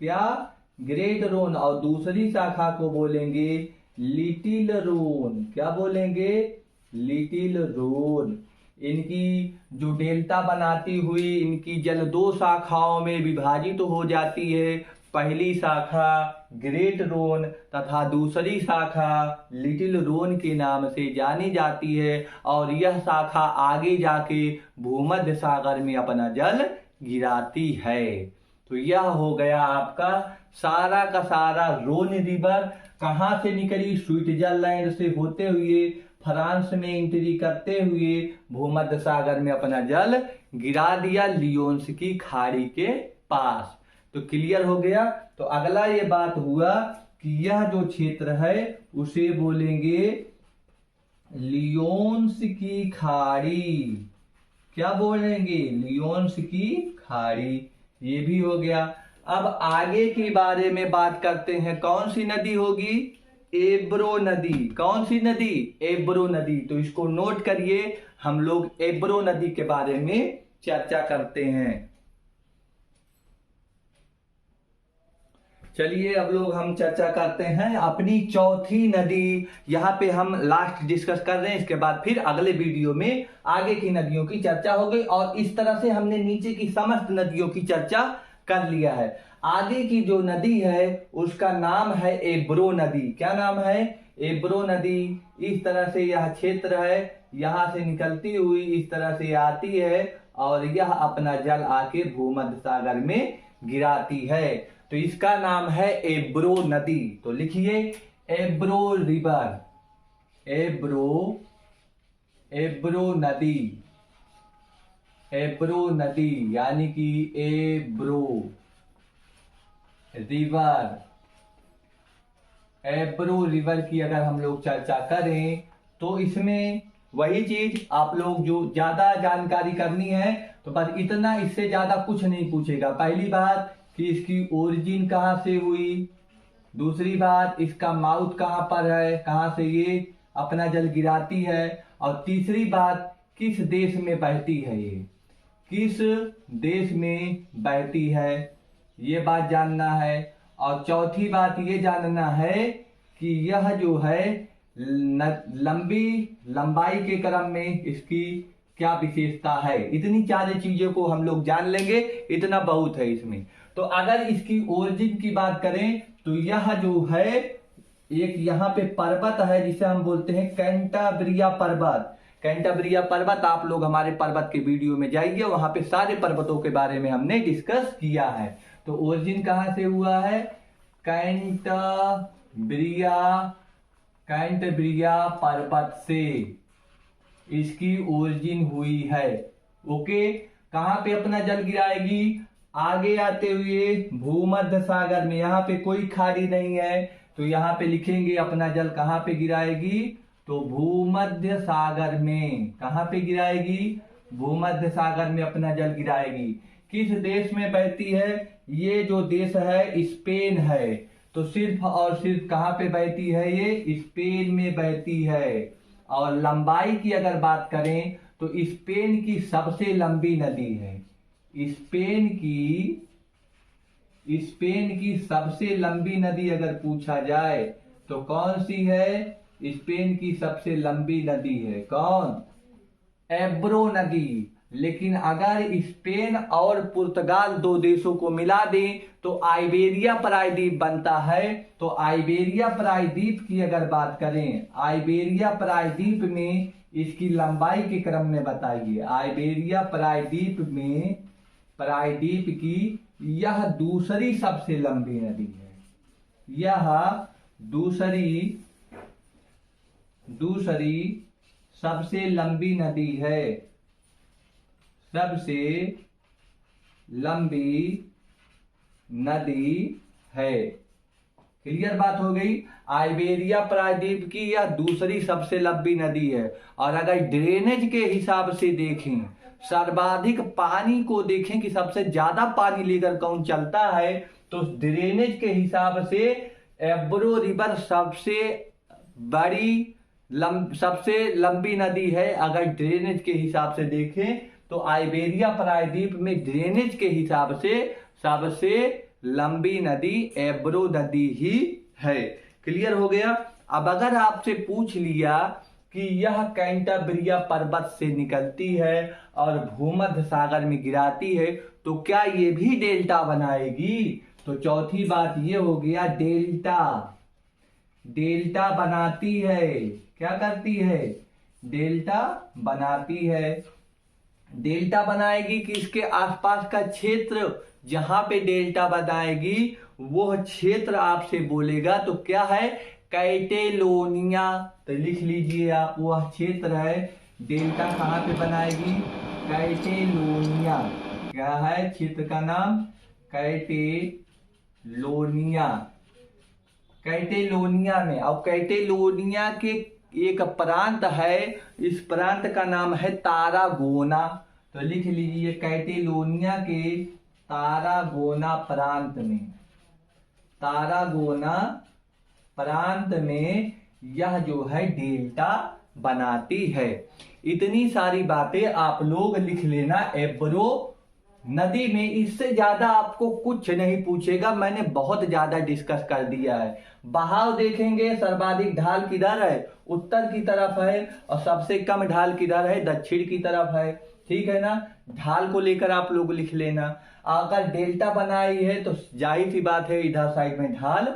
क्या? ग्रेट रोन। और दूसरी शाखा को बोलेंगे लिटिल रोन। क्या बोलेंगे? लिटिल रोन। इनकी जो डेल्टा बनाती हुई इनकी जल दो शाखाओं में विभाजित हो जाती है। पहली शाखा ग्रेट रोन तथा दूसरी शाखा लिटिल रोन के नाम से जानी जाती है, और यह शाखा आगे जाके भूमध्य सागर में अपना जल गिराती है। तो यह हो गया आपका सारा का सारा रोन रिवर कहाँ से निकली? स्विट्जरलैंड से होते हुए फ्रांस में एंट्री करते हुए भूमध्य सागर में अपना जल गिरा दिया लियोन्स की खाड़ी के पास। तो क्लियर हो गया। तो अगला ये बात हुआ कि यह जो क्षेत्र है उसे बोलेंगे लियोन्स की खाड़ी। क्या बोलेंगे? लियोन्स की खाड़ी। ये भी हो गया। अब आगे के बारे में बात करते हैं। कौन सी नदी होगी? एब्रो नदी। कौन सी नदी? एब्रो नदी। तो इसको नोट करिए, हम लोग एब्रो नदी के बारे में चर्चा करते हैं। चलिए अब लोग हम चर्चा करते हैं अपनी चौथी नदी। यहाँ पे हम लास्ट डिस्कस कर रहे हैं, इसके बाद फिर अगले वीडियो में आगे की नदियों की चर्चा हो गई। और इस तरह से हमने नीचे की समस्त नदियों की चर्चा कर लिया है। आगे की जो नदी है उसका नाम है एब्रो नदी। क्या नाम है? एब्रो नदी। इस तरह से यह क्षेत्र है, यहाँ से निकलती हुई इस तरह से आती है और यह अपना जल आके भूमध्य सागर में गिराती है। तो इसका नाम है एब्रो नदी। तो लिखिए एब्रो रिवर, एब्रो नदी, एब्रो नदी यानी कि एब्रो रिवर। एब्रो रिवर की अगर हम लोग चर्चा करें तो इसमें वही चीज, आप लोग जो ज्यादा जानकारी करनी है तो बस इतना, इससे ज्यादा कुछ नहीं पूछेगा। पहली बात कि इसकी ओरिजिन कहाँ से हुई, दूसरी बात इसका माउथ कहाँ पर है, कहाँ से ये अपना जल गिराती है, और तीसरी बात किस देश में बहती है, ये किस देश में बहती है, ये बात जानना है। और चौथी बात ये जानना है कि यह जो है लंबाई के क्रम में इसकी क्या विशेषता है। इतनी चार चीजों को हम लोग जान लेंगे, इतना बहुत है इसमें। तो अगर इसकी ओरिजिन की बात करें तो यह जो है एक यहाँ पे पर्वत है जिसे हम बोलते हैं कैंटाब्रिया पर्वत। कैंटाब्रिया पर्वत, आप लोग हमारे पर्वत के वीडियो में जाइए, वहां पे सारे पर्वतों के बारे में हमने डिस्कस किया है। तो ओरिजिन कहाँ से हुआ है? कैंटाब्रिया पर्वत से इसकी ओरिजिन हुई है। ओके, कहां पे अपना जल गिराएगी? आगे आते हुए भूमध्य सागर में। यहाँ पे कोई खाड़ी नहीं है तो यहाँ पे लिखेंगे अपना जल कहाँ पे गिराएगी? तो भूमध्य सागर में। कहाँ पे गिराएगी? भूमध्य सागर में अपना जल गिराएगी। किस देश में बहती है? ये जो देश है स्पेन है। तो सिर्फ और सिर्फ कहाँ पे बहती है? ये स्पेन में बहती है। और लंबाई की अगर बात करें तो स्पेन की सबसे लंबी नदी है। स्पेन की सबसे लंबी नदी अगर पूछा जाए तो कौन सी है? स्पेन की सबसे लंबी नदी है कौन? एब्रो नदी। लेकिन अगर स्पेन और पुर्तगाल दो देशों को मिला दें तो आइबेरिया प्रायद्वीप बनता है। तो आइबेरिया प्रायद्वीप की अगर बात करें, आइबेरिया प्रायद्वीप में इसकी लंबाई के क्रम में बताइए। आइबेरिया प्रायद्वीप की यह दूसरी सबसे लंबी नदी है। यह दूसरी सबसे लंबी नदी है। सबसे लंबी नदी है। क्लियर बात हो गई। आइबेरिया प्रायद्वीप की यह दूसरी सबसे लंबी नदी है। और अगर ड्रेनेज के हिसाब से देखें, सर्वाधिक पानी को देखें कि सबसे ज्यादा पानी लेकर कौन चलता है, तो ड्रेनेज के हिसाब से एब्रो रिवर सबसे लंबी नदी है। अगर ड्रेनेज के हिसाब से देखें तो आइबेरिया प्रायद्वीप में ड्रेनेज के हिसाब से सबसे लंबी नदी एब्रो नदी ही है। क्लियर हो गया। अब अगर आपसे पूछ लिया कि यह कैंटाब्रिया पर्वत से निकलती है और भूमध्य सागर में गिराती है तो क्या ये भी डेल्टा बनाएगी? तो चौथी बात ये हो गया डेल्टा बनाती है। क्या करती है? डेल्टा बनाती है। डेल्टा बनाएगी कि इसके आसपास का क्षेत्र जहां पे डेल्टा बनाएगी वो क्षेत्र आपसे बोलेगा तो क्या है? कैटेलोनिया, तो लिख लीजिए आप, वह क्षेत्र है। डेल्टा कहाँ पे बनाएगी? कैटेलोनिया। क्या है क्षेत्र का नाम? कैटेलोनिया। कैटेलोनिया में, और कैटेलोनिया के एक प्रांत है, इस प्रांत का नाम है तारागोना। तो लिख लीजिए कैटेलोनिया के तारागोना प्रांत में, तारागोना प्रांत में यह जो है डेल्टा बनाती है। इतनी सारी बातें आप लोग लिख लेना एब्रो नदी में। इससे ज्यादा आपको कुछ नहीं पूछेगा, मैंने बहुत ज्यादा डिस्कस कर दिया है। बहाव देखेंगे, सर्वाधिक ढाल किधर है? उत्तर की तरफ है, और सबसे कम ढाल किधर है? दक्षिण की तरफ है। ठीक है ना? ढाल को लेकर आप लोग लिख लेना। अगर डेल्टा बनाई है तो जाहिर सी बात है इधर साइड में ढाल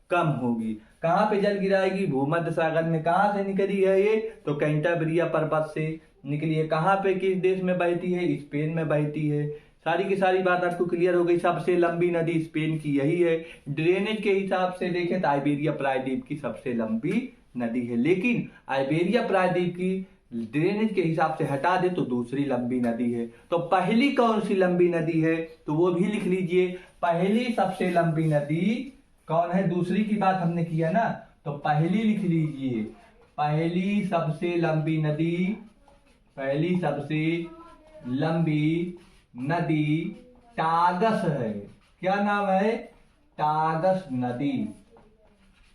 कम होगी। कहाँ पे जल गिराएगी? भूमध्य सागर में। कहाँ से निकली है ये? तो कैंटाब्रिया पर्वत से निकली है। कहाँ पे, किस देश में बहती है? स्पेन में बहती है। सारी की सारी बात आपको क्लियर हो गई। सबसे लंबी नदी स्पेन की यही है। ड्रेनेज के हिसाब से देखें तो आइबेरिया प्रायद्वीप की सबसे लंबी नदी है, लेकिन आइबेरिया प्रायद्वीप की ड्रेनेज के हिसाब से हटा दे तो दूसरी लंबी नदी है। तो पहली कौन सी लंबी नदी है? तो वो भी लिख लीजिए। पहली सबसे लंबी नदी कौन है? दूसरी की बात हमने किया ना, तो पहली लिख लीजिए। पहली सबसे लंबी नदी, पहली सबसे लंबी नदी टागस है। क्या नाम है? टागस नदी।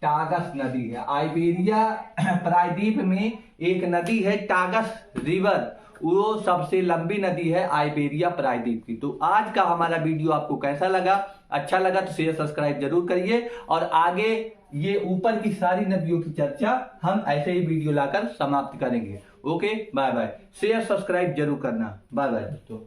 टागस नदी है। आइबेरिया प्रायद्वीप में एक नदी है टागस रिवर, वो सबसे लंबी नदी है आइबेरिया प्रायद्वीप की। तो आज का हमारा वीडियो आपको कैसा लगा? अच्छा लगा तो शेयर सब्सक्राइब जरूर करिए, और आगे ये ऊपर की सारी नदियों की चर्चा हम ऐसे ही वीडियो लाकर समाप्त करेंगे। Okay, bye bye. Share subscribe जरूर करना। बाय बाय दोस्तों।